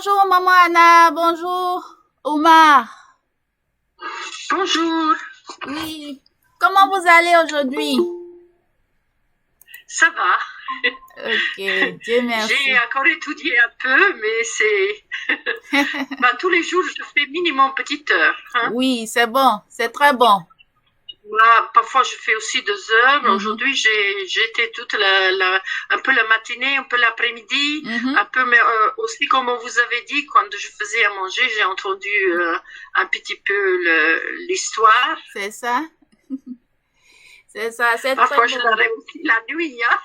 Bonjour maman Anna, bonjour Omar. Bonjour, Oui, comment vous allez aujourd'hui? ça va. Ok, Dieu J'ai merci. encore étudié un peu, mais c'est... Ben, tous les jours, je fais minimum petite heure. Hein. Oui, c'est bon, c'est très bon. Parfois, je fais aussi 2 heures. Mhm, Aujourd'hui, j'ai été toute un peu la matinée, un peu l'après-midi, mhm, un peu, mais aussi, comme on vous avait dit, quand je faisais à manger, j'ai entendu un petit peu l'histoire. c'est ça, c'est ça, c'est très Parfois, je bon. l'aurai aussi la nuit. Hein.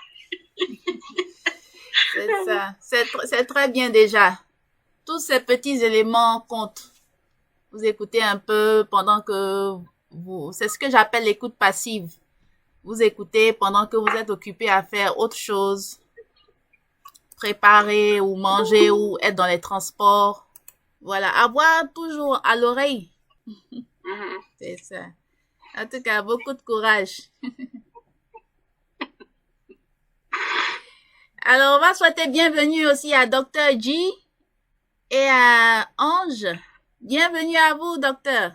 C'est ça, c'est très bien déjà. Tous ces petits éléments comptent. Vous écoutez un peu pendant que c'est ce que j'appelle l'écoute passive. Vous écoutez pendant que vous êtes occupé à faire autre chose, préparer ou manger ou être dans les transports. Voilà, avoir toujours à l'oreille. Mhm. C'est ça. En tout cas, beaucoup de courage. Alors, on va souhaiter bienvenue aussi à Docteur G et à Ange. Bienvenue à vous, docteur.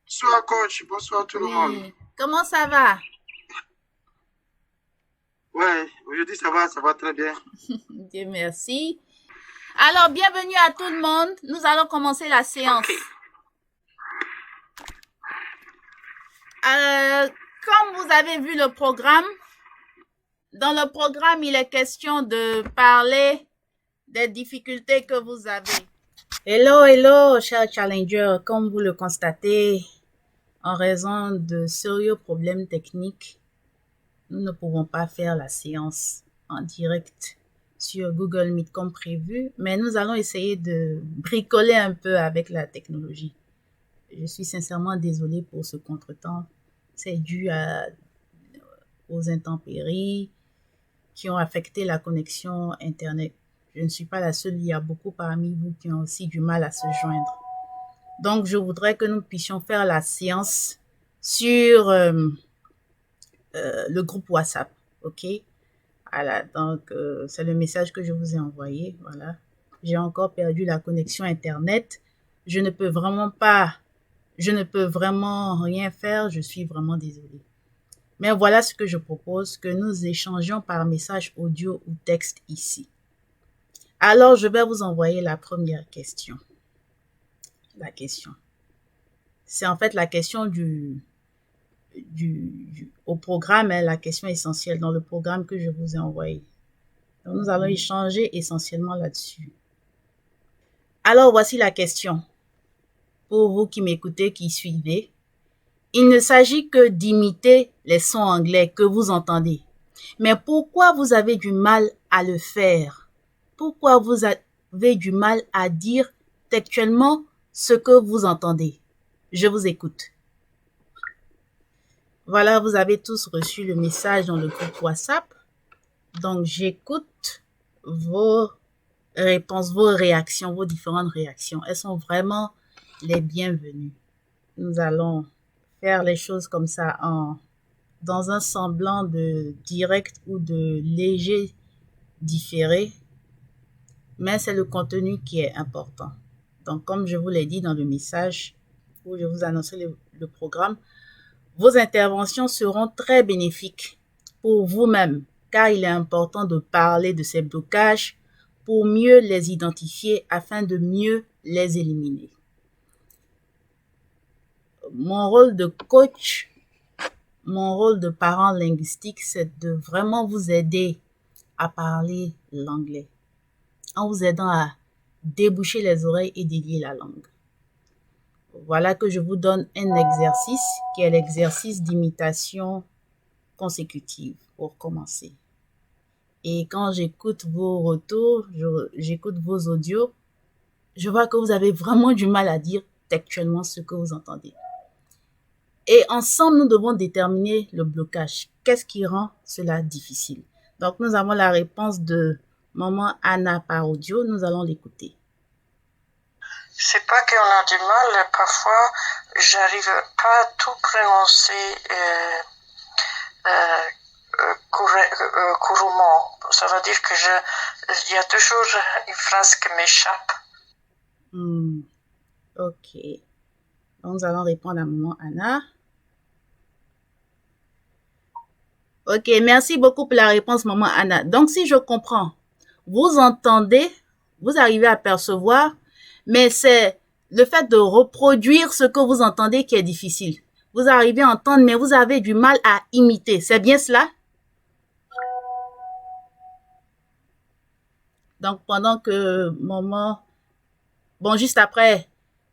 Bonsoir coach, bonsoir tout le monde. Oui. Comment ça va? Ouais, aujourd'hui ça va très bien. Dieu merci. Alors, bienvenue à tout le monde. Nous allons commencer la séance. OK. Comme vous avez vu le programme, dans le programme, il est question de parler des difficultés que vous avez. Hello, hello, chers challengers. Comme vous le constatez, en raison de sérieux problèmes techniques, nous ne pouvons pas faire la séance en direct sur Google Meet comme prévu, mais nous allons essayer de bricoler un peu avec la technologie. Je suis sincèrement désolée pour ce contretemps. C'est dû aux intempéries qui ont affecté la connexion Internet. Je ne suis pas la seule, il y a beaucoup parmi vous qui ont aussi du mal à se joindre. Donc, je voudrais que nous puissions faire la séance sur le groupe WhatsApp. OK? Voilà, donc c'est le message que je vous ai envoyé. Voilà. J'ai encore perdu la connexion Internet. Je ne peux vraiment pas, je ne peux vraiment rien faire. Je suis vraiment désolée. Mais voilà ce que je propose, que nous échangions par message audio ou texte ici. Alors, je vais vous envoyer la première question. La question. C'est en fait la question au programme, hein, la question essentielle dans le programme que je vous ai envoyé. Donc, nous allons échanger essentiellement là-dessus. Alors, voici la question. Pour vous qui m'écoutez, qui suivez, il ne s'agit que d'imiter les sons anglais que vous entendez. Mais pourquoi vous avez du mal à le faire? Pourquoi vous avez du mal à dire textuellement ce que vous entendez? Je vous écoute. Voilà, vous avez tous reçu le message dans le groupe WhatsApp. Donc, j'écoute vos réponses, vos réactions, vos différentes réactions. Elles sont vraiment les bienvenues. Nous allons faire les choses comme ça dans un semblant de direct ou de léger différé, mais c'est le contenu qui est important. Donc, comme je vous l'ai dit dans le message où je vous annonçais le programme, vos interventions seront très bénéfiques pour vous-même, car il est important de parler de ces blocages pour mieux les identifier afin de mieux les éliminer. Mon rôle de coach, mon rôle de parent linguistique, c'est de vraiment vous aider à parler l'anglais, en vous aidant à déboucher les oreilles et délier la langue. Voilà que je vous donne un exercice qui est l'exercice d'imitation consécutive pour commencer. Et quand j'écoute vos retours, j'écoute vos audios, je vois que vous avez vraiment du mal à dire textuellement ce que vous entendez. Et ensemble, nous devons déterminer le blocage. Qu'est-ce qui rend cela difficile? Donc, nous avons la réponse de maman Anna par audio. Nous allons l'écouter. C'est pas qu'on a du mal, parfois j'arrive pas à tout prononcer couramment. Ça veut dire que il y a toujours une phrase qui m'échappe. Ok. Donc, nous allons répondre à maman Anna. Ok, merci beaucoup pour la réponse, maman Anna. Donc, si je comprends, vous entendez, vous arrivez à percevoir, mais c'est le fait de reproduire ce que vous entendez qui est difficile. Vous arrivez à entendre, mais vous avez du mal à imiter. C'est bien cela? Donc, pendant que maman... Bon, juste après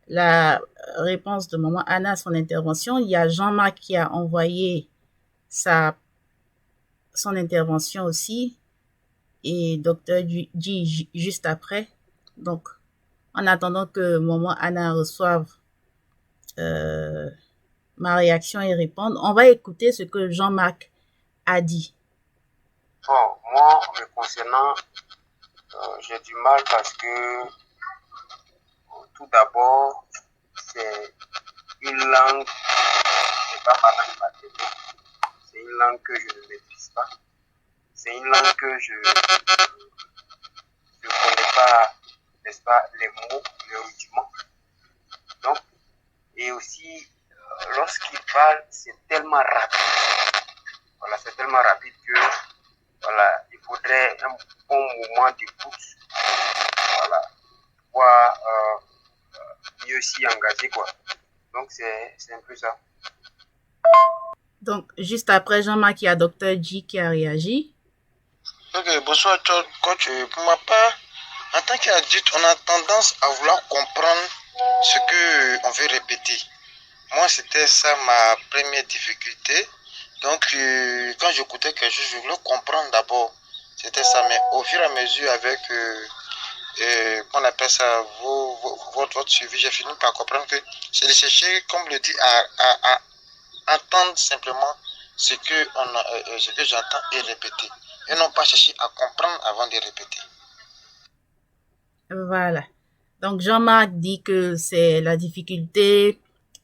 la réponse de maman Anna à son intervention, il y a Jean-Marc qui a envoyé son intervention aussi et Dr. G juste après. Donc, en attendant que maman Anna reçoive ma réaction et réponde, on va écouter ce que Jean-Marc a dit. Bon, moi, me concernant, j'ai du mal parce que tout d'abord, c'est une langue qui n'est pas ma langue maternelle. C'est une langue que je ne maîtrise pas. C'est une langue que je ne connais pas, n'est-ce pas, les mots, les rudiments. Donc, et aussi, lorsqu'il parle, c'est tellement rapide. Voilà, c'est tellement rapide que, voilà, il faudrait un bon moment d'écoute, voilà, pour mieux s'y engager, quoi. Donc, c'est un peu ça. Donc, juste après Jean-Marc, il y a Dr. G qui a réagi. Ok, bonsoir, coach. Pour ma part, en tant qu'adulte, on a tendance à vouloir comprendre ce qu'on veut répéter. Moi, c'était ça ma première difficulté. Donc, quand j'écoutais quelque chose, je voulais comprendre d'abord. C'était ça, mais au fur et à mesure, avec, qu'on appelle ça, votre suivi, j'ai fini par comprendre que c'est de chercher, comme le dit, à entendre simplement ce que j'entends et répéter. Et non pas chercher à comprendre avant de répéter. Voilà. Donc, Jean-Marc dit que c'est la difficulté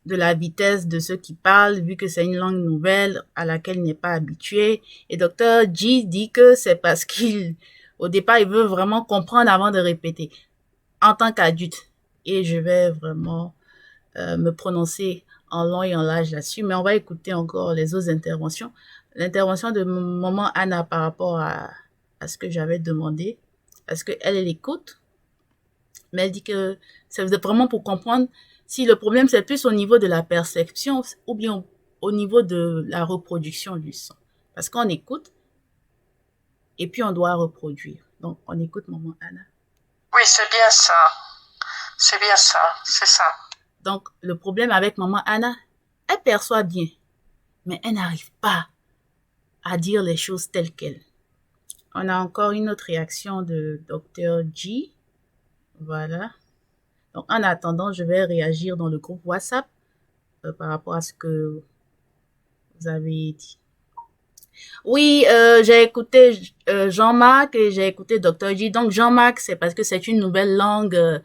de la vitesse de ceux qui parlent, vu que c'est une langue nouvelle à laquelle il n'est pas habitué. Et Dr. G dit que c'est parce au départ, il veut vraiment comprendre avant de répéter, en tant qu'adulte. Et je vais vraiment me prononcer en long et en large là-dessus, mais on va écouter encore les autres interventions. L'intervention de maman Anna par rapport à ce que j'avais demandé, parce qu'elle écoute, mais elle dit que c'est vraiment pour comprendre si le problème c'est plus au niveau de la perception ou bien au niveau de la reproduction du son. Parce qu'on écoute et puis on doit reproduire. Donc, on écoute maman Anna. Oui, c'est bien ça. C'est bien ça, c'est ça. Donc, le problème avec maman Anna, elle perçoit bien, mais elle n'arrive pas à dire les choses telles quelles. On a encore une autre réaction de Dr. G. Voilà. Donc, en attendant, je vais réagir dans le groupe WhatsApp par rapport à ce que vous avez dit. Oui, j'ai écouté Jean-Marc et j'ai écouté Dr. G. Donc, Jean-Marc, c'est parce que c'est une nouvelle langue.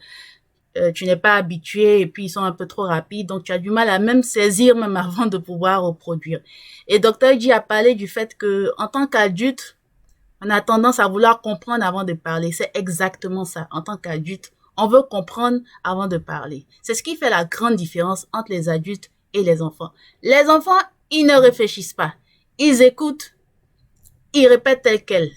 Tu n'es pas habitué et puis ils sont un peu trop rapides. Donc, tu as du mal à même saisir même avant de pouvoir reproduire. Et Dr. G a parlé du fait que en tant qu'adulte, on a tendance à vouloir comprendre avant de parler. C'est exactement ça. En tant qu'adulte, on veut comprendre avant de parler. C'est ce qui fait la grande différence entre les adultes et les enfants. Les enfants, ils ne réfléchissent pas. Ils écoutent, ils répètent tel quel.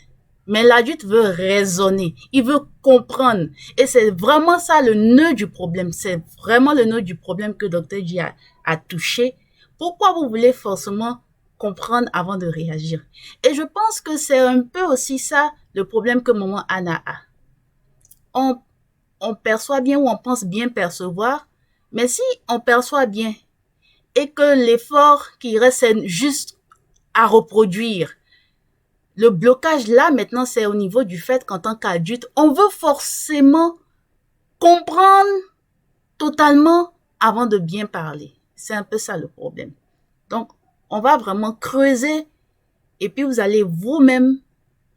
Mais l'adulte veut raisonner, il veut comprendre. Et c'est vraiment ça le nœud du problème. C'est vraiment le nœud du problème que Dr. G a touché. Pourquoi vous voulez forcément comprendre avant de réagir? Et je pense que c'est un peu aussi ça le problème que maman Anna a. On perçoit bien ou on pense bien percevoir, mais si on perçoit bien et que l'effort qui reste c'est juste à reproduire, le blocage là maintenant c'est au niveau du fait qu'en tant qu'adulte, on veut forcément comprendre totalement avant de bien parler. C'est un peu ça le problème. Donc, on va vraiment creuser et puis vous allez vous-même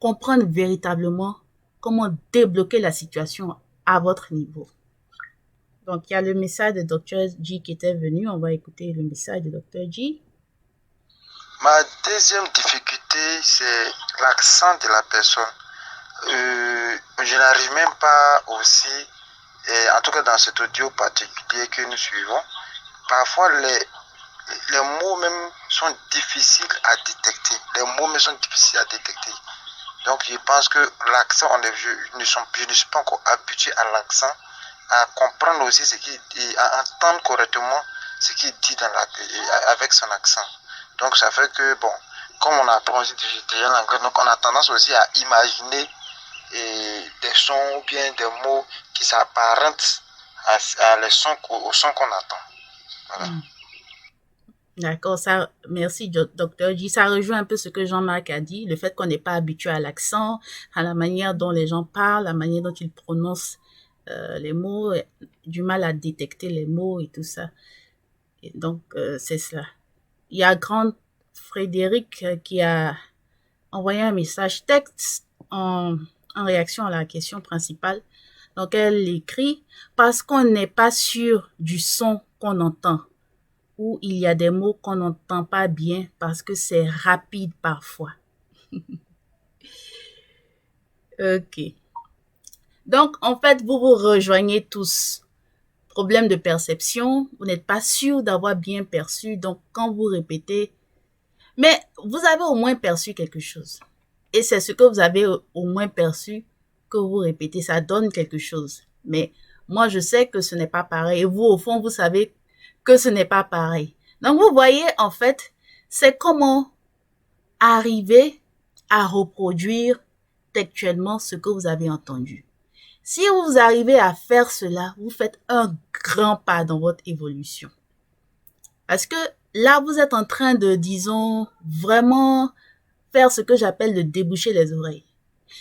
comprendre véritablement comment débloquer la situation à votre niveau. Donc, il y a le message de Dr. G qui était venu. On va écouter le message de Dr. G. Ma deuxième difficulté, c'est l'accent de la personne. Je n'arrive même pas aussi, et en tout cas dans cet audio particulier que nous suivons, parfois les mots même sont difficiles à détecter. Les mots même sont difficiles à détecter. Donc je pense que l'accent, je ne suis pas encore habitué à l'accent, à comprendre aussi ce qu'il dit, à entendre correctement ce qu'il dit avec son accent. Donc ça fait que, bon, comme on apprend aussi déjà l'anglais, donc on a tendance aussi à imaginer des sons ou bien des mots qui s'apparentent au son qu'on entend. Voilà. D'accord, ça, merci, docteur J. Ça rejoint un peu ce que Jean-Marc a dit, le fait qu'on n'est pas habitué à l'accent, à la manière dont les gens parlent, la manière dont ils prononcent les mots, du mal à détecter les mots et tout ça. Et donc, c'est cela. Il y a Grand Frédéric qui a envoyé un message texte en réaction à la question principale. Donc, elle écrit « Parce qu'on n'est pas sûr du son qu'on entend » ou il y a des mots qu'on n'entend pas bien parce que c'est rapide parfois. Ok. Donc, en fait, vous vous rejoignez tous. Problème de perception, vous n'êtes pas sûr d'avoir bien perçu, donc quand vous répétez, mais vous avez au moins perçu quelque chose. Et c'est ce que vous avez au moins perçu que vous répétez, ça donne quelque chose. Mais moi, je sais que ce n'est pas pareil. Et vous, au fond, vous savez que ce n'est pas pareil. Donc, vous voyez, en fait, c'est comment arriver à reproduire textuellement ce que vous avez entendu. Si vous arrivez à faire cela, vous faites un grand pas dans votre évolution. Parce que là, vous êtes en train de, disons, vraiment faire ce que j'appelle le déboucher les oreilles.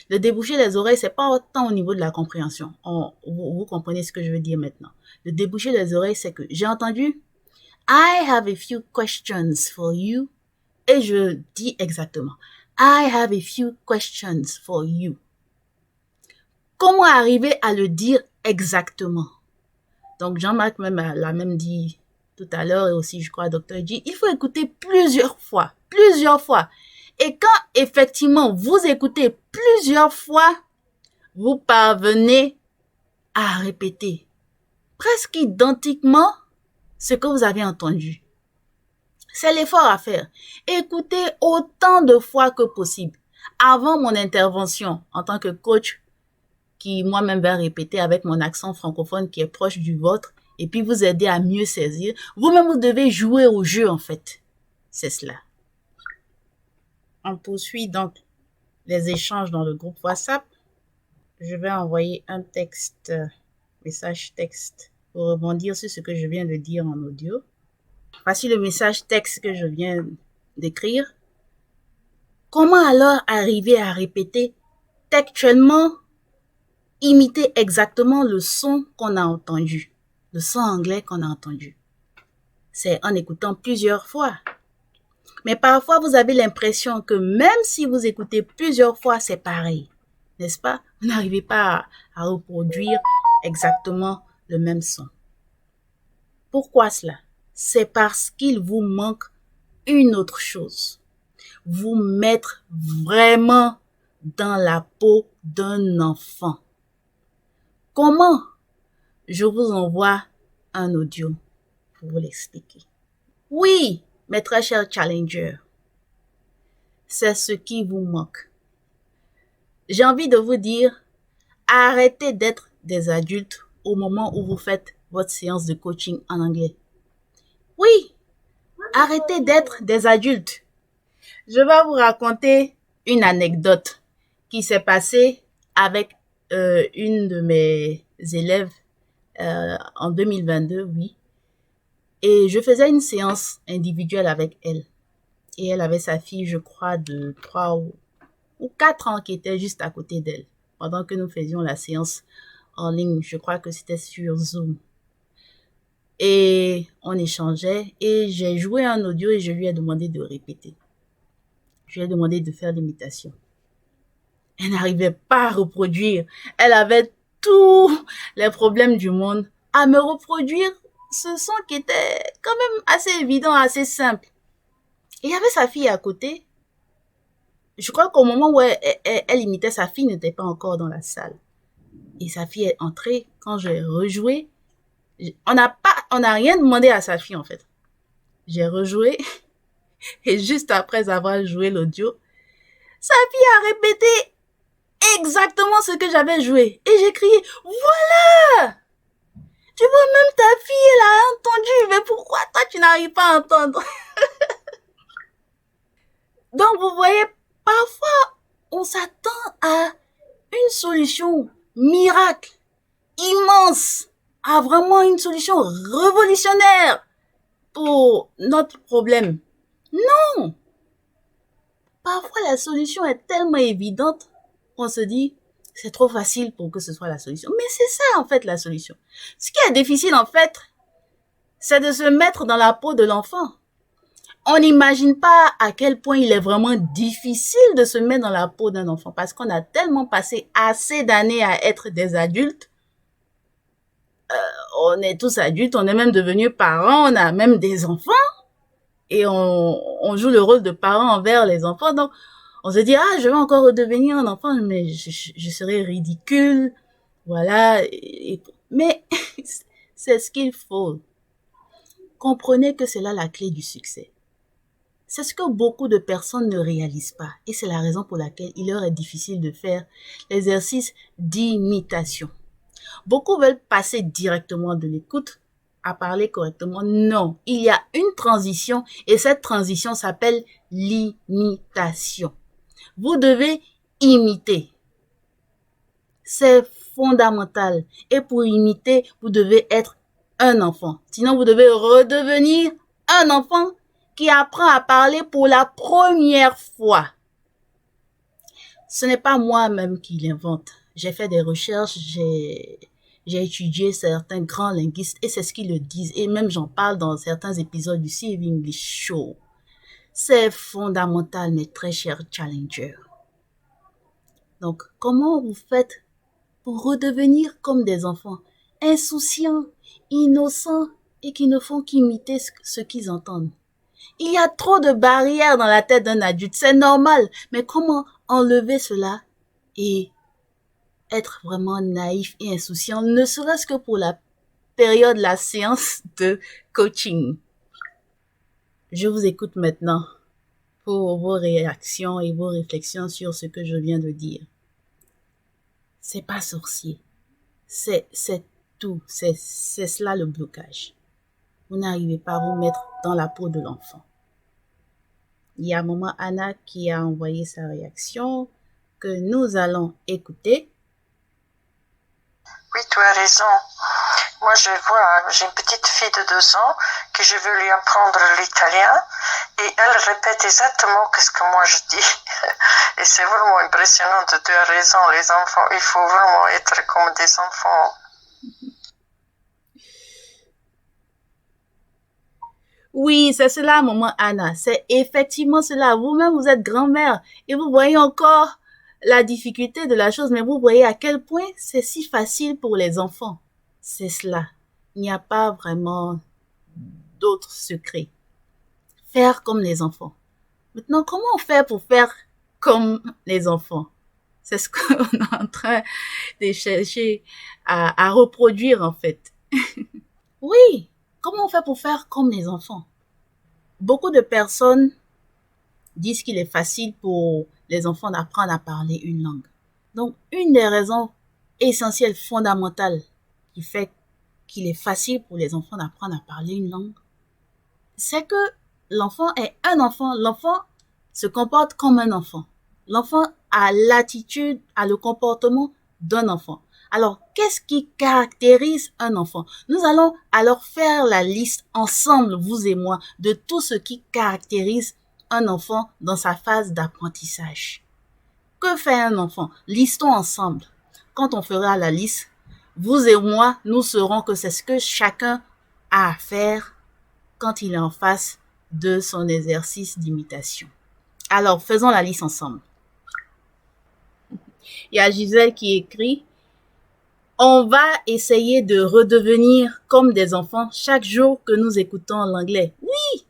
Le déboucher les oreilles, c'est pas autant au niveau de la compréhension. Vous comprenez ce que je veux dire maintenant. Le déboucher les oreilles, c'est que j'ai entendu I have a few questions for you. Et je dis exactement I have a few questions for you. Comment arriver à le dire exactement? Donc, Jean-Marc l'a même dit tout à l'heure et aussi, je crois, Dr. J, il faut écouter plusieurs fois. Et quand, effectivement, vous écoutez plusieurs fois, vous parvenez à répéter presque identiquement ce que vous avez entendu. C'est l'effort à faire. Écoutez autant de fois que possible. Avant mon intervention en tant que coach, qui moi-même vais répéter avec mon accent francophone qui est proche du vôtre, et puis vous aider à mieux saisir, vous-même vous devez jouer au jeu en fait. C'est cela. On poursuit donc les échanges dans le groupe WhatsApp. Je vais envoyer un texte, message texte, pour rebondir sur ce que je viens de dire en audio. Voici le message texte que je viens d'écrire. Comment alors arriver à répéter textuellement, imiter exactement le son qu'on a entendu, le son anglais qu'on a entendu? C'est en écoutant plusieurs fois. Mais parfois, vous avez l'impression que même si vous écoutez plusieurs fois, c'est pareil. N'est-ce pas? Vous n'arrivez pas à reproduire exactement le même son. Pourquoi cela? C'est parce qu'il vous manque une autre chose. Vous mettre vraiment dans la peau d'un enfant. Comment? Je vous envoie un audio pour vous l'expliquer. Oui, mes très chers challengers, c'est ce qui vous manque. J'ai envie de vous dire, arrêtez d'être des adultes au moment où vous faites votre séance de coaching en anglais. Oui, arrêtez d'être des adultes. Je vais vous raconter une anecdote qui s'est passée avec une de mes élèves en 2022, oui. Et je faisais une séance individuelle avec elle. Et elle avait sa fille, je crois, de 3 ou 4 ans qui était juste à côté d'elle. Pendant que nous faisions la séance en ligne, je crois que c'était sur Zoom. Et on échangeait et j'ai joué un audio et je lui ai demandé de répéter. Je lui ai demandé de faire l'imitation. Elle n'arrivait pas à reproduire. Elle avait tous les problèmes du monde à me reproduire ce son qui était quand même assez évident, assez simple. Et il y avait sa fille à côté. Je crois qu'au moment où elle imitait, sa fille n'était pas encore dans la salle. Et sa fille est entrée. Quand j'ai rejoué, on n'a rien demandé à sa fille, en fait. J'ai rejoué. Et juste après avoir joué l'audio, sa fille a répété exactement ce que j'avais joué. Et j'ai crié, voilà! Tu vois, même ta fille, elle a entendu. Mais pourquoi toi, tu n'arrives pas à entendre? Donc, vous voyez, parfois, on s'attend à une solution miracle, immense, à vraiment une solution révolutionnaire pour notre problème. Non! Parfois, la solution est tellement évidente qu'on se dit, c'est trop facile pour que ce soit la solution. Mais c'est ça, en fait, la solution. Ce qui est difficile, en fait, c'est de se mettre dans la peau de l'enfant. On n'imagine pas à quel point il est vraiment difficile de se mettre dans la peau d'un enfant parce qu'on a tellement passé assez d'années à être des adultes. On est tous adultes, on est même devenus parents, on a même des enfants et on joue le rôle de parents envers les enfants. Donc, on se dit, ah, je vais encore redevenir un enfant, mais je serai ridicule. Voilà. Mais c'est ce qu'il faut. Comprenez que c'est là la clé du succès. C'est ce que beaucoup de personnes ne réalisent pas. Et c'est la raison pour laquelle il leur est difficile de faire l'exercice d'imitation. Beaucoup veulent passer directement de l'écoute à parler correctement. Non, il y a une transition et cette transition s'appelle l'imitation. Vous devez imiter. C'est fondamental. Et pour imiter, vous devez être un enfant. Sinon, vous devez redevenir un enfant qui apprend à parler pour la première fois. Ce n'est pas moi-même qui l'invente. J'ai fait des recherches, j'ai étudié certains grands linguistes et c'est ce qu'ils le disent. Et même j'en parle dans certains épisodes du CV English Show. C'est fondamental, mes très chers challengers. Donc, comment vous faites pour redevenir comme des enfants, insouciants, innocents et qui ne font qu'imiter ce qu'ils entendent? Il y a trop de barrières dans la tête d'un adulte, c'est normal. Mais comment enlever cela et être vraiment naïf et insouciant, ne serait-ce que pour la période, la séance de coaching? Je vous écoute maintenant pour vos réactions et vos réflexions sur ce que je viens de dire. C'est pas sorcier. C'est tout. C'est cela le blocage. Vous n'arrivez pas à vous mettre dans la peau de l'enfant. Il y a maman Anna qui a envoyé sa réaction que nous allons écouter. Oui, tu as raison. Moi, j'ai une petite fille de 2 ans que je veux lui apprendre l'italien et elle répète exactement ce que moi je dis. Et c'est vraiment impressionnant. Tu as raison, les enfants, il faut vraiment être comme des enfants. Oui, c'est cela, maman Anna. C'est effectivement cela. Vous-même, vous êtes grand-mère et vous voyez encore la difficulté de la chose, mais vous voyez à quel point c'est si facile pour les enfants. C'est cela. Il n'y a pas vraiment d'autres secrets. Faire comme les enfants. Maintenant, comment on fait pour faire comme les enfants? C'est ce qu'on est en train de chercher à reproduire, en fait. Oui. Comment on fait pour faire comme les enfants? Beaucoup de personnes disent qu'il est facile pour les enfants d'apprendre à parler une langue. Donc, une des raisons essentielles, fondamentales, qui fait qu'il est facile pour les enfants d'apprendre à parler une langue, c'est que l'enfant est un enfant. L'enfant se comporte comme un enfant. L'enfant a l'attitude, a le comportement d'un enfant. Alors, qu'est-ce qui caractérise un enfant? Nous allons alors faire la liste ensemble, vous et moi, de tout ce qui caractérise un enfant dans sa phase d'apprentissage. Que fait un enfant? Listons ensemble. Quand on fera la liste, vous et moi, nous saurons que c'est ce que chacun a à faire quand il est en face de son exercice d'imitation. Alors, faisons la liste ensemble. Il y a Gisèle qui écrit: on va essayer de redevenir comme des enfants chaque jour que nous écoutons l'anglais. Oui,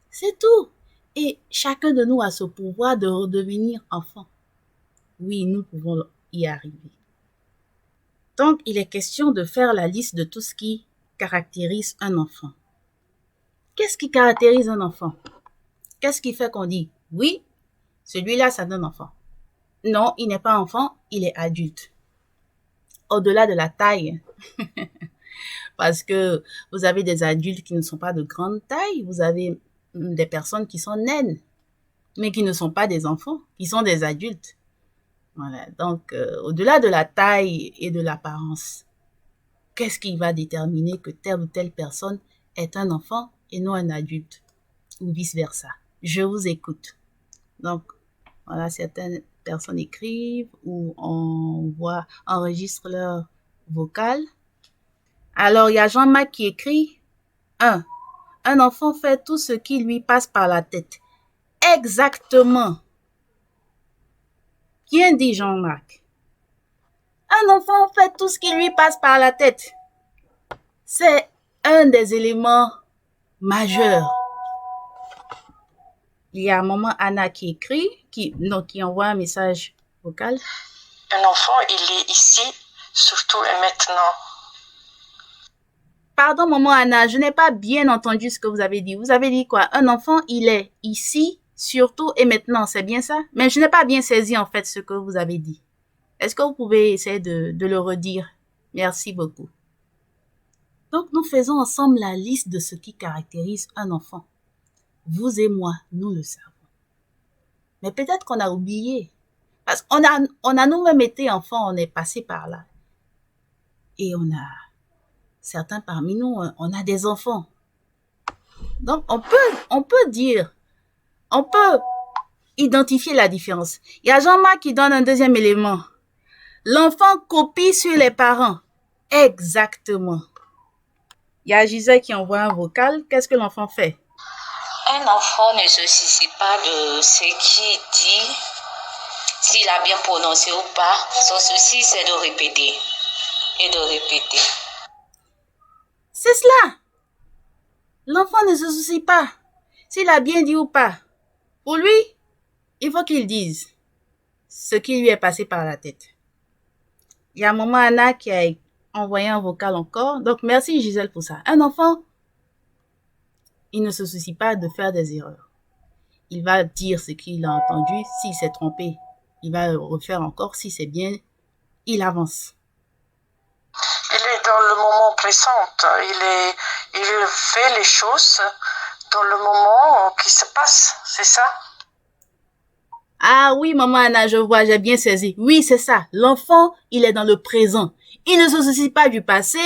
c'est tout. Et chacun de nous a ce pouvoir de redevenir enfant. Oui, nous pouvons y arriver. Donc, il est question de faire la liste de tout ce qui caractérise un enfant. Qu'est-ce qui caractérise un enfant? Qu'est-ce qui fait qu'on dit, oui, celui-là, c'est un enfant. Non, il n'est pas enfant, il est adulte. Au-delà de la taille. Parce que vous avez des adultes qui ne sont pas de grande taille, vous avez des personnes qui sont naines, mais qui ne sont pas des enfants, qui sont des adultes. Voilà. Donc, au-delà de la taille et de l'apparence, qu'est-ce qui va déterminer que telle ou telle personne est un enfant et non un adulte, ou vice-versa? Je vous écoute. Donc, voilà, certaines personnes écrivent ou enregistrent leur vocal. Alors, il y a Jean-Marc qui écrit 1. Un enfant fait tout ce qui lui passe par la tête. Exactement. Bien dit, Jean-Marc. Un enfant fait tout ce qui lui passe par la tête. C'est un des éléments majeurs. Il y a maman Anna qui écrit, qui envoie un message vocal. Un enfant, il est ici, surtout et maintenant. Pardon, maman Anna, je n'ai pas bien entendu ce que vous avez dit. Vous avez dit quoi? Un enfant, il est ici, surtout et maintenant, c'est bien ça? Mais je n'ai pas bien saisi en fait ce que vous avez dit. Est-ce que vous pouvez essayer de le redire? Merci beaucoup. Donc, nous faisons ensemble la liste de ce qui caractérise un enfant. Vous et moi, nous le savons. Mais peut-être qu'on a oublié. Parce qu'on a nous-mêmes été enfants, on est passé par là. Et certains parmi nous, on a des enfants. Donc, on peut dire, on peut identifier la différence. Il y a Jean-Marc qui donne un deuxième élément. L'enfant copie sur les parents. Exactement. Il y a Gisèle qui envoie un vocal. Qu'est-ce que l'enfant fait? Un enfant ne se soucie pas de ce qu'il dit, s'il a bien prononcé ou pas. Son souci, c'est de répéter et de répéter. C'est cela. L'enfant ne se soucie pas s'il a bien dit ou pas. Pour lui, il faut qu'il dise ce qui lui est passé par la tête. Il y a maman Anna qui a envoyé un vocal encore. Donc, merci Gisèle pour ça. Un enfant, il ne se soucie pas de faire des erreurs. Il va dire ce qu'il a entendu. S'il s'est trompé, il va le refaire encore. Si c'est bien, il avance. Il est dans le moment présent. Il fait les choses dans le moment qui se passe. C'est ça? Ah oui, maman Anna, je vois, j'ai bien saisi. Oui, c'est ça. L'enfant, il est dans le présent. Il ne se soucie pas du passé.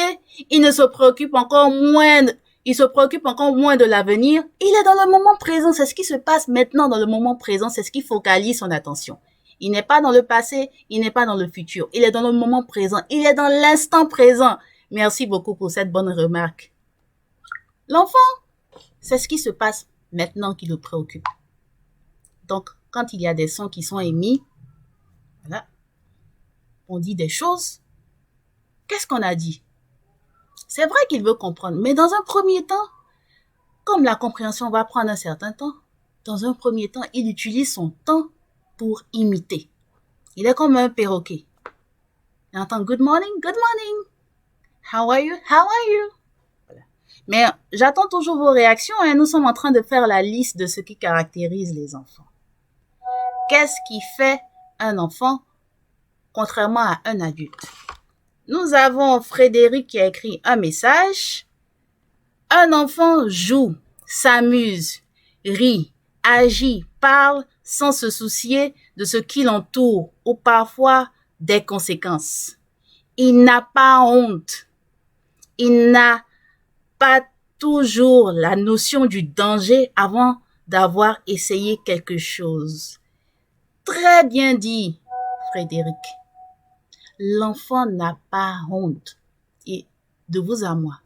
Il se préoccupe encore moins de l'avenir. Il est dans le moment présent. C'est ce qui se passe maintenant dans le moment présent. C'est ce qui focalise son attention. Il n'est pas dans le passé. Il n'est pas dans le futur. Il est dans le moment présent. Il est dans l'instant présent. Merci beaucoup pour cette bonne remarque. L'enfant, c'est ce qui se passe maintenant qui le préoccupe. Donc, quand il y a des sons qui sont émis, voilà, on dit des choses. Qu'est-ce qu'on a dit? C'est vrai qu'il veut comprendre, mais dans un premier temps, comme la compréhension va prendre un certain temps, dans un premier temps, il utilise son temps pour imiter. Il est comme un perroquet. Il entend good morning, how are you, Voilà. Mais j'attends toujours vos réactions et nous sommes en train de faire la liste de ce qui caractérise les enfants. Qu'est-ce qui fait un enfant contrairement à un adulte? Nous avons Frédéric qui a écrit un message. Un enfant joue, s'amuse, rit, agit, parle sans se soucier de ce qui l'entoure ou parfois des conséquences. Il n'a pas honte. Il n'a pas toujours la notion du danger avant d'avoir essayé quelque chose. Très bien dit, Frédéric. L'enfant n'a pas honte. Et de vous à moi.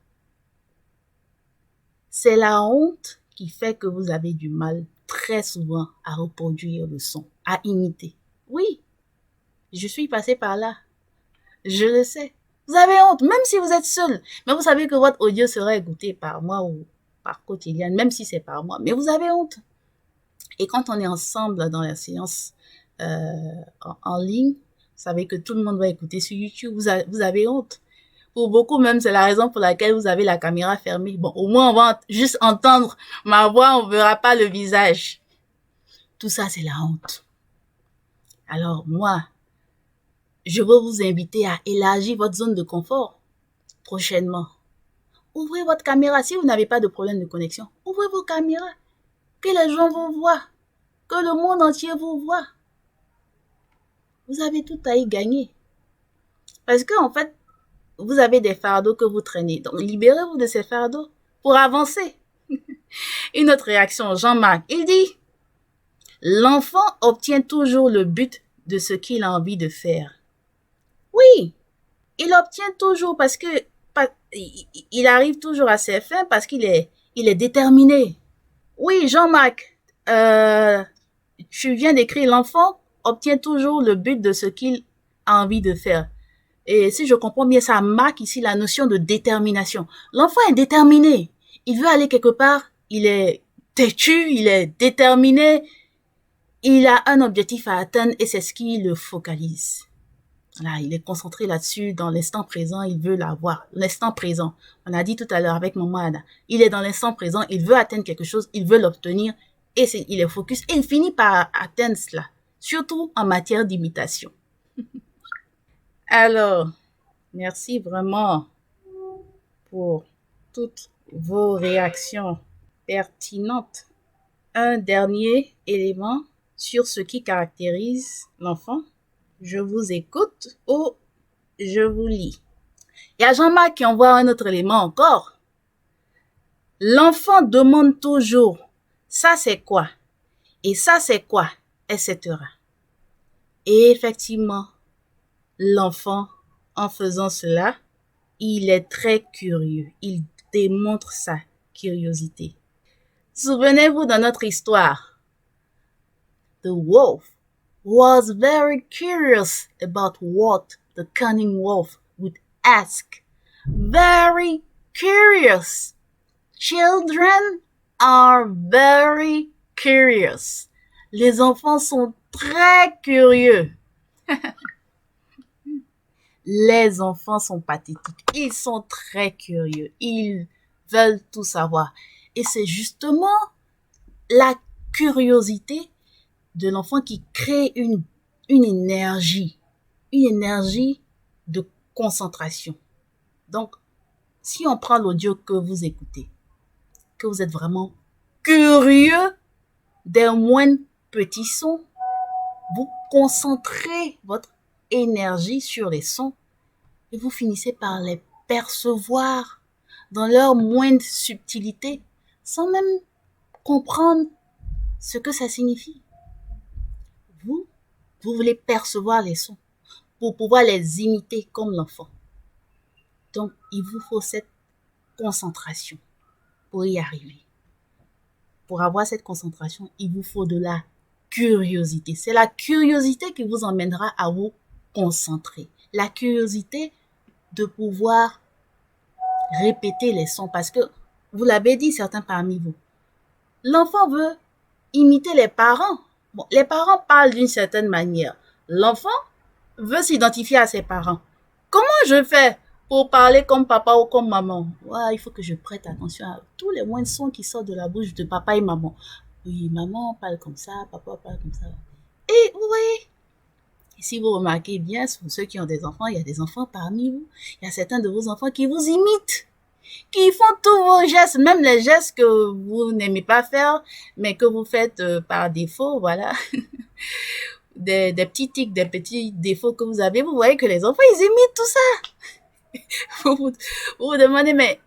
C'est la honte qui fait que vous avez du mal très souvent à reproduire le son, à imiter. Oui, je suis passée par là. Je le sais. Vous avez honte, même si vous êtes seul. Mais vous savez que votre audio sera écouté par moi ou par Coach Eliane, même si c'est par moi. Mais vous avez honte. Et quand on est ensemble dans la séance en ligne, vous savez que tout le monde va écouter sur YouTube, vous avez honte. Pour beaucoup même, c'est la raison pour laquelle vous avez la caméra fermée. Bon, au moins, on va juste entendre ma voix, on ne verra pas le visage. Tout ça, c'est la honte. Alors, moi, je veux vous inviter à élargir votre zone de confort prochainement. Ouvrez votre caméra. Si vous n'avez pas de problème de connexion, ouvrez vos caméras. Que les gens vous voient. Que le monde entier vous voit. Vous avez tout à y gagner. Parce qu'en fait, vous avez des fardeaux que vous traînez. Donc, libérez-vous de ces fardeaux pour avancer. Une autre réaction, Jean-Marc, il dit, l'enfant obtient toujours le but de ce qu'il a envie de faire. Oui, il obtient toujours parce que il arrive toujours à ses fins parce qu'il est déterminé. Oui, Jean-Marc, tu viens d'écrire, l'enfant obtient toujours le but de ce qu'il a envie de faire. Et si je comprends bien, ça marque ici la notion de détermination. L'enfant est déterminé. Il veut aller quelque part. Il est têtu, il est déterminé. Il a un objectif à atteindre et c'est ce qui le focalise. Voilà, il est concentré là-dessus, dans l'instant présent, il veut l'avoir. L'instant présent. On a dit tout à l'heure avec maman Ada. Il est dans l'instant présent, il veut atteindre quelque chose, il veut l'obtenir et il est focus et il finit par atteindre cela. Surtout en matière d'imitation. Alors, merci vraiment pour toutes vos réactions pertinentes. Un dernier élément sur ce qui caractérise l'enfant. Je vous écoute ou je vous lis. Il y a Jean-Marc qui envoie un autre élément encore. L'enfant demande toujours, ça c'est quoi? Et ça c'est quoi? Etc. Et effectivement, l'enfant, en faisant cela, il est très curieux. Il démontre sa curiosité. Souvenez-vous de notre histoire. The wolf was very curious about what the cunning wolf would ask. Very curious. Children are very curious. Les enfants sont très curieux. Les enfants sont pathétiques. Ils sont très curieux. Ils veulent tout savoir. Et c'est justement la curiosité de l'enfant qui crée une énergie de concentration. Donc, si on prend l'audio que vous écoutez, que vous êtes vraiment curieux des moindres petits sons, vous concentrez votre énergie sur les sons et vous finissez par les percevoir dans leur moindre subtilité sans même comprendre ce que ça signifie. Vous voulez percevoir les sons pour pouvoir les imiter comme l'enfant. Donc, il vous faut cette concentration pour y arriver. Pour avoir cette concentration, il vous faut de la curiosité. C'est la curiosité qui vous emmènera à vous concentrer. La curiosité de pouvoir répéter les sons parce que, vous l'avez dit certains parmi vous, l'enfant veut imiter les parents. Bon, les parents parlent d'une certaine manière. L'enfant veut s'identifier à ses parents. Comment je fais pour parler comme papa ou comme maman? Ouais, il faut que je prête attention à tous les moindres sons qui sortent de la bouche de papa et maman. Oui, maman parle comme ça, papa parle comme ça. Et vous voyez, si vous remarquez bien, pour ceux qui ont des enfants, il y a des enfants parmi vous. Il y a certains de vos enfants qui vous imitent, qui font tous vos gestes, même les gestes que vous n'aimez pas faire, mais que vous faites par défaut, voilà. Des petits tics, des petits défauts que vous avez. Vous voyez que les enfants, ils imitent tout ça. vous vous demandez, mais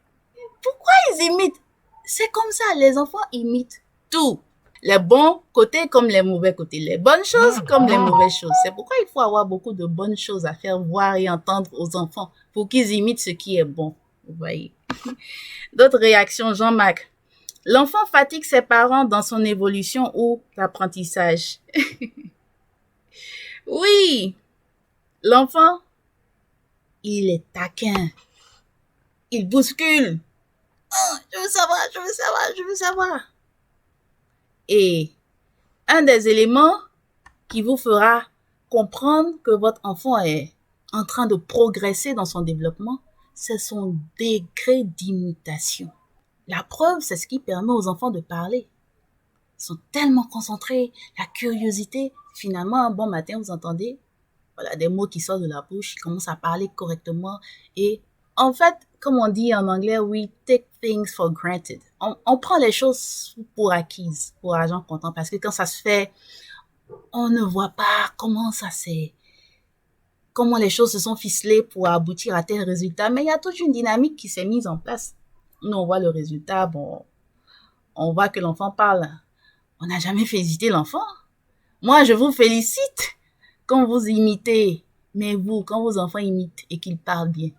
pourquoi ils imitent? C'est comme ça, les enfants imitent tout. Les bons côtés comme les mauvais côtés, les bonnes choses comme les mauvaises choses. C'est pourquoi il faut avoir beaucoup de bonnes choses à faire voir et entendre aux enfants pour qu'ils imitent ce qui est bon. Vous voyez. D'autres réactions, Jean-Marc. L'enfant fatigue ses parents dans son évolution ou l'apprentissage. Oui, l'enfant, il est taquin. Il bouscule. Oh, je veux savoir. Et un des éléments qui vous fera comprendre que votre enfant est en train de progresser dans son développement, c'est son degré d'imitation. La preuve, c'est ce qui permet aux enfants de parler. Ils sont tellement concentrés, la curiosité. Finalement, un bon matin, vous entendez voilà, des mots qui sortent de la bouche, ils commencent à parler correctement. Et en fait, comme on dit en anglais, we take things for granted. On prend les choses pour acquises, pour argent comptant, parce que quand ça se fait, on ne voit pas comment les choses se sont ficelées pour aboutir à tel résultat. Mais il y a toute une dynamique qui s'est mise en place. Nous, on voit le résultat, bon, on voit que l'enfant parle. On n'a jamais félicité l'enfant. Moi, je vous félicite quand vous imitez. Mais vous, quand vos enfants imitent et qu'ils parlent bien,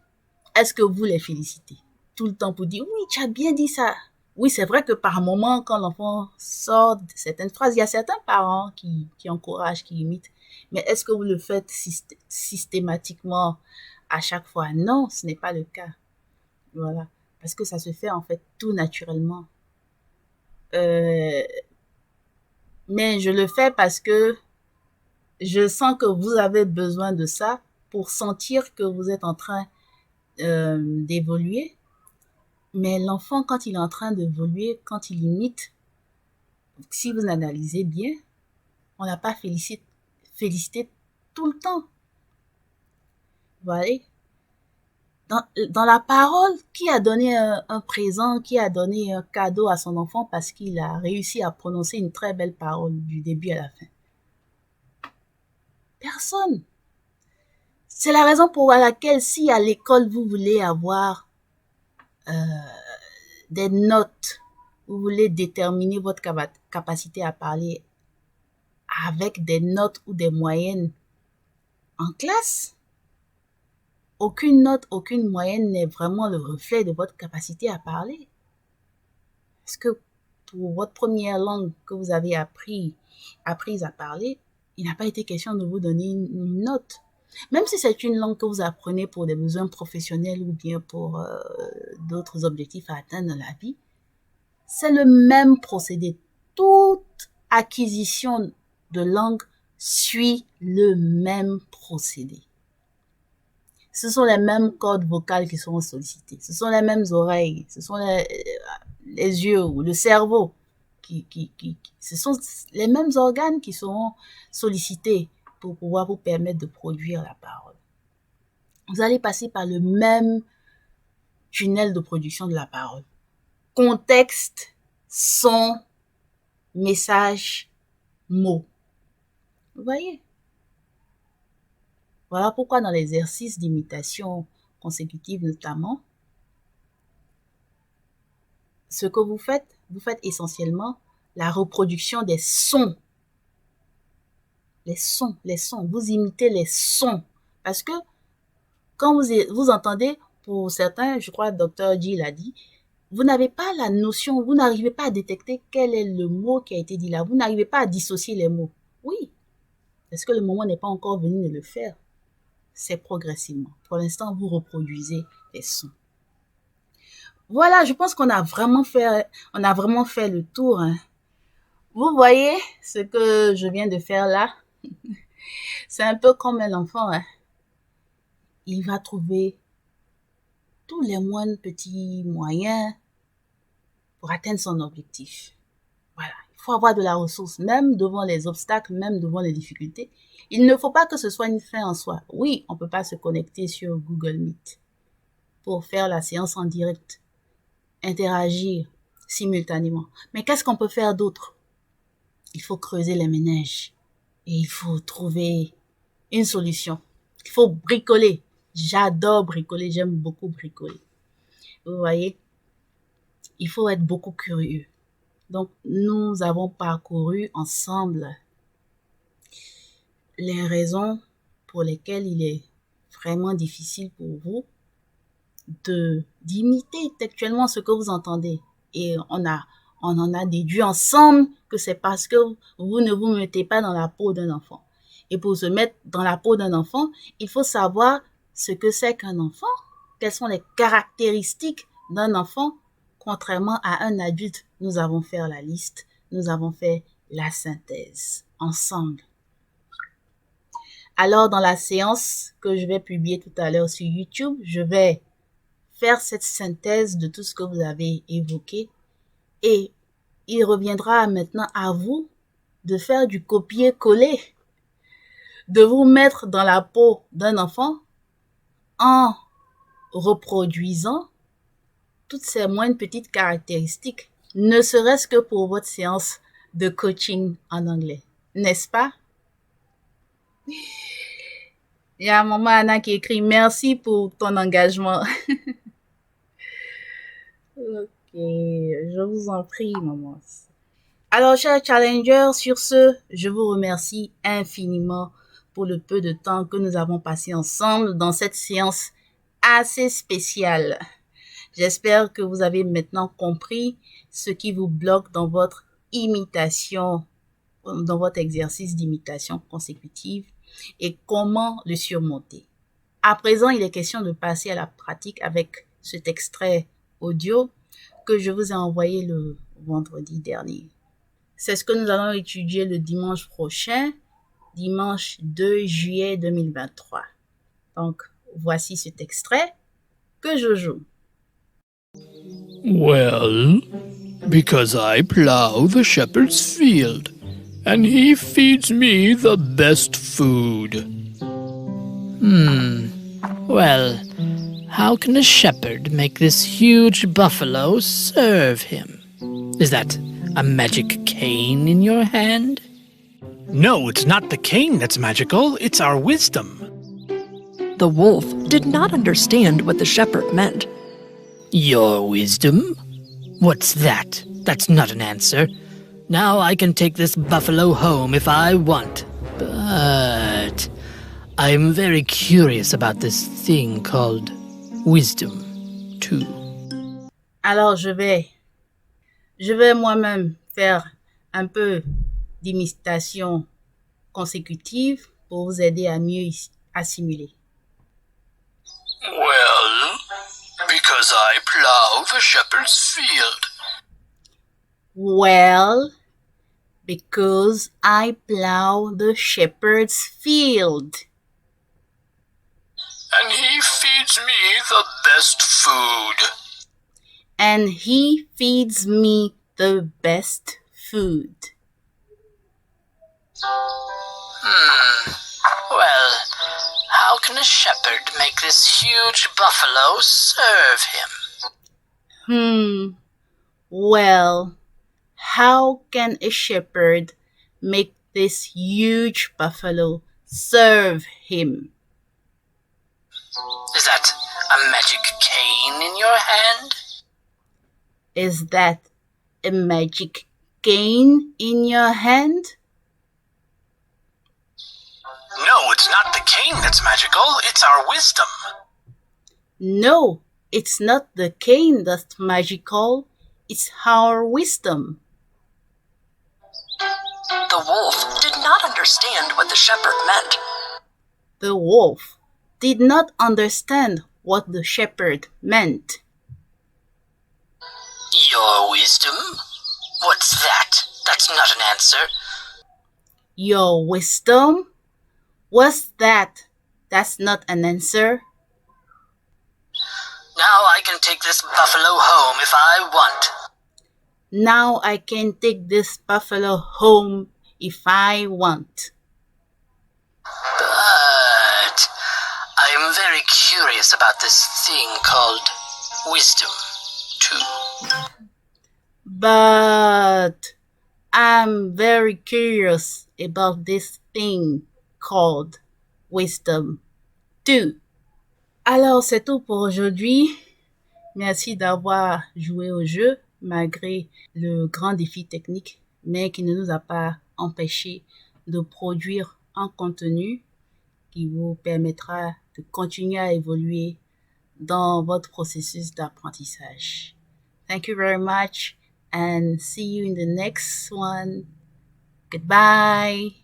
est-ce que vous les félicitez tout le temps pour dire, oui, tu as bien dit ça. Oui, c'est vrai que par moment, quand l'enfant sort de certaines phrases, il y a certains parents qui encouragent, qui imitent. Mais est-ce que vous le faites systématiquement à chaque fois? Non, ce n'est pas le cas. Voilà. Parce que ça se fait en fait tout naturellement. Mais je le fais parce que je sens que vous avez besoin de ça pour sentir que vous êtes en train d'évoluer. Mais l'enfant, quand il est en train d'évoluer, quand il imite, si vous analysez bien, on n'a pas félicité tout le temps. Vous voyez? Dans la parole, qui a donné un présent, qui a donné un cadeau à son enfant parce qu'il a réussi à prononcer une très belle parole du début à la fin? Personne. C'est la raison pour laquelle si à l'école vous voulez avoir des notes, vous voulez déterminer votre capacité à parler avec des notes ou des moyennes en classe, aucune note, aucune moyenne n'est vraiment le reflet de votre capacité à parler. Parce que pour votre première langue que vous avez apprise à parler, il n'a pas été question de vous donner une note. Même si c'est une langue que vous apprenez pour des besoins professionnels ou bien pour d'autres objectifs à atteindre dans la vie, c'est le même procédé. Toute acquisition de langue suit le même procédé. Ce sont les mêmes cordes vocales qui seront sollicitées. Ce sont les mêmes oreilles. Ce sont les yeux ou le cerveau. Ce sont les mêmes organes qui seront sollicités pour pouvoir vous permettre de produire la parole. Vous allez passer par le même tunnel de production de la parole. Contexte, son, message, mots. Vous voyez? Voilà pourquoi dans l'exercice d'imitation consécutive notamment, ce que vous faites essentiellement la reproduction des sons. Les sons. Vous imitez les sons. Parce que quand vous entendez, pour certains, je crois Dr. G l'a dit, vous n'avez pas la notion, vous n'arrivez pas à détecter quel est le mot qui a été dit là. Vous n'arrivez pas à dissocier les mots. Oui, parce que le moment n'est pas encore venu de le faire. C'est progressivement. Pour l'instant, vous reproduisez les sons. Voilà, je pense qu'on a vraiment fait le tour. Hein. Vous voyez ce que je viens de faire là? C'est un peu comme un enfant. Hein. Il va trouver tous les moindres petits moyens pour atteindre son objectif. Voilà, il faut avoir de la ressource, même devant les obstacles, même devant les difficultés. Il ne faut pas que ce soit une fin en soi. Oui, on ne peut pas se connecter sur Google Meet pour faire la séance en direct, interagir simultanément. Mais qu'est-ce qu'on peut faire d'autre? Il faut creuser les méninges et il faut trouver une solution. Il faut bricoler. J'adore bricoler, j'aime beaucoup bricoler. Vous voyez, il faut être beaucoup curieux. Donc, nous avons parcouru ensemble les raisons pour lesquelles il est vraiment difficile pour vous d'imiter textuellement ce que vous entendez. Et on en a déduit ensemble que c'est parce que vous ne vous mettez pas dans la peau d'un enfant. Et pour se mettre dans la peau d'un enfant, il faut savoir ce que c'est qu'un enfant, quelles sont les caractéristiques d'un enfant, contrairement à un adulte. Nous avons fait la liste, nous avons fait la synthèse ensemble. Alors, dans la séance que je vais publier tout à l'heure sur YouTube, je vais faire cette synthèse de tout ce que vous avez évoqué et il reviendra maintenant à vous de faire du copier-coller, de vous mettre dans la peau d'un enfant en reproduisant toutes ces moindres petites caractéristiques, ne serait-ce que pour votre séance de coaching en anglais, n'est-ce pas? Il y a maman Anna qui écrit « Merci pour ton engagement ». Ok, je vous en prie, maman. Alors, chers challengers, sur ce, je vous remercie infiniment pour le peu de temps que nous avons passé ensemble dans cette séance assez spéciale. J'espère que vous avez maintenant compris ce qui vous bloque dans votre imitation, dans votre exercice d'imitation consécutive et comment le surmonter. À présent, il est question de passer à la pratique avec cet extrait audio que je vous ai envoyé le vendredi dernier. C'est ce que nous allons étudier le dimanche prochain, dimanche 2 juillet 2023. Donc, voici cet extrait que je joue. Well, because I plow the shepherd's field, and he feeds me the best food. Well, how can a shepherd make this huge buffalo serve him? Is that a magic cane in your hand? No, it's not the cane that's magical, it's our wisdom. The wolf did not understand what the shepherd meant. Your wisdom? What's that? That's not an answer. Now I can take this buffalo home if I want. But I'm very curious about this thing called wisdom, too. Alors, je vais moi-même faire un peu d'imitation consécutive pour vous aider à mieux assimiler. Well, because I plow the shepherd's field. Well, because I plow the shepherd's field. And he feeds me the best food. And he feeds me the best food. Well, how can a shepherd make this huge buffalo serve him? Well, how can a shepherd make this huge buffalo serve him? Is that a magic cane in your hand? Is that a magic cane in your hand? No, it's not the cane that's magical, it's our wisdom. No, it's not the cane that's magical, it's our wisdom. The wolf did not understand what the shepherd meant. The wolf did not understand what the shepherd meant. Your wisdom? What's that? That's not an answer. Your wisdom? What's that? That's not an answer. Now I can take this buffalo home if I want. Now I can take this buffalo home if I want. But I'm very curious about this thing called wisdom, too. But I'm very curious about this thing called wisdom, too. Alors, c'est tout pour aujourd'hui. Merci d'avoir joué au jeu malgré le grand défi technique, mais qui ne nous a pas empêché de produire un contenu qui vous permettra de continuer à évoluer dans votre processus d'apprentissage. Thank you very much and see you in the next one. Goodbye.